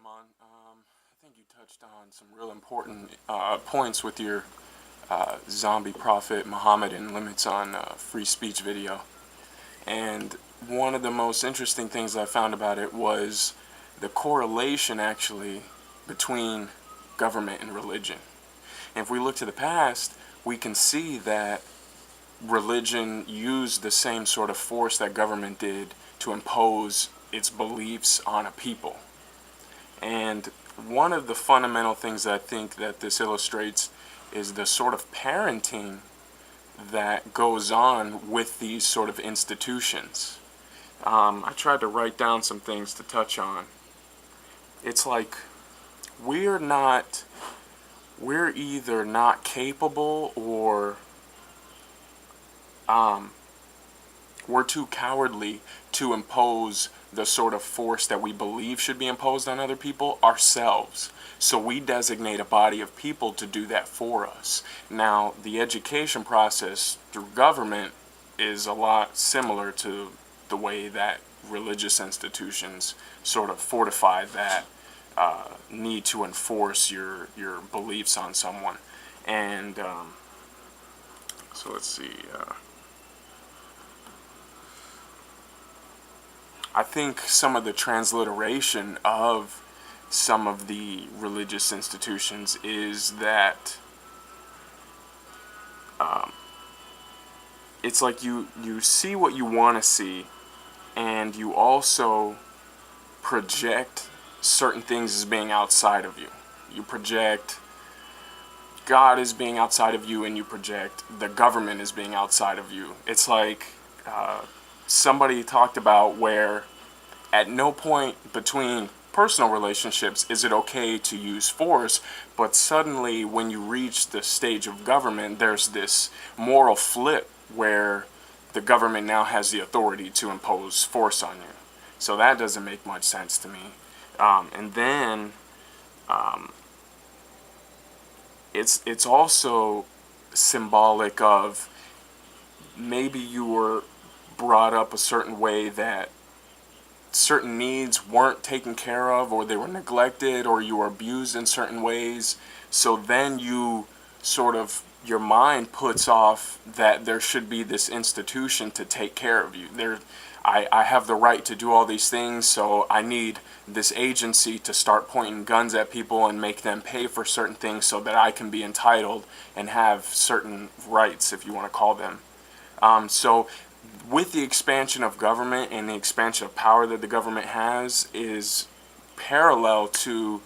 Amon. I think you touched on some real important points with your zombie prophet Muhammad and limits on free speech video. And one of the most interesting things I found about it was the correlation actually between government and religion. And if we look to the past, we can see that religion used the same sort of force that government did to impose its beliefs on a people. And one of the fundamental things I think that this illustrates is the sort of parenting that goes on with these sort of institutions. I tried to write down some things to touch on. It's like we're either not capable or we're too cowardly to impose the sort of force that we believe should be imposed on other people ourselves. So we designate a body of people to do that for us. Now, the education process through government is a lot similar to the way that religious institutions sort of fortify that need to enforce your beliefs on someone. And so let's see. I think some of the transliteration of some of the religious institutions is that it's like you see what you want to see, and you also project certain things as being outside of you. You project God as being outside of you, and you project the government as being outside of you. It's like somebody talked about where at no point between personal relationships is it okay to use force, but suddenly when you reach the stage of government, there's this moral flip where the government now has the authority to impose force on you. So that doesn't make much sense to me. And then it's also symbolic of maybe you were brought up a certain way that certain needs weren't taken care of, or they were neglected, or you were abused in certain ways. So then you sort of, your mind puts off that there should be this institution to take care of you. I have the right to do all these things, so I need this agency to start pointing guns at people and make them pay for certain things so that I can be entitled and have certain rights, if you want to call them. So with the expansion of government and the expansion of power that the government has is parallel to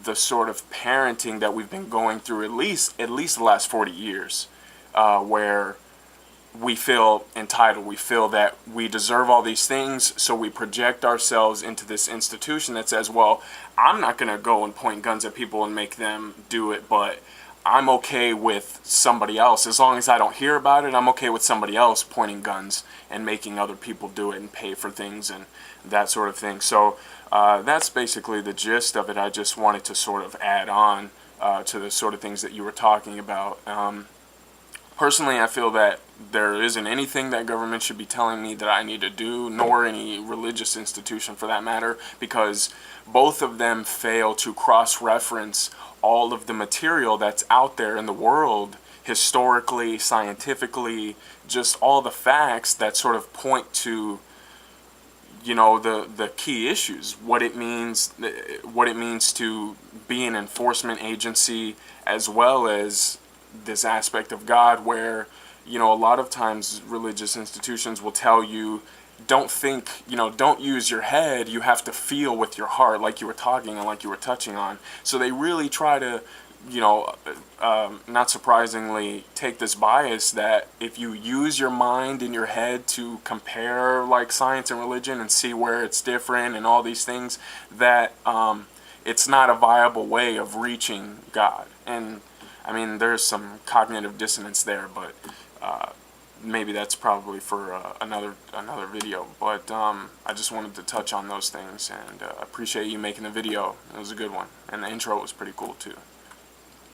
the sort of parenting that we've been going through at least the last 40 years, where we feel entitled. We feel that we deserve all these things, so we project ourselves into this institution that says, well, I'm not going to go and point guns at people and make them do it, but I'm okay with somebody else. As long as I don't hear about it, I'm okay with somebody else pointing guns and making other people do it and pay for things and that sort of thing. So that's basically the gist of it. I just wanted to sort of add on to the sort of things that you were talking about. Personally, I feel that there isn't anything that government should be telling me that I need to do, nor any religious institution for that matter, because both of them fail to cross-reference all of the material that's out there in the world, historically, scientifically, just all the facts that sort of point to, you know, the key issues, what it means to be an enforcement agency, as well as this aspect of God where, you know, a lot of times religious institutions will tell you, don't think, you know, don't use your head, you have to feel with your heart, like you were talking and like you were touching on. So they really try to, you know, not surprisingly, take this bias that if you use your mind and your head to compare like science and religion and see where it's different and all these things, that it's not a viable way of reaching God. And I mean, there's some cognitive dissonance there, but maybe that's probably for another video. But I just wanted to touch on those things, and appreciate you making the video. It was a good one, and the intro was pretty cool too.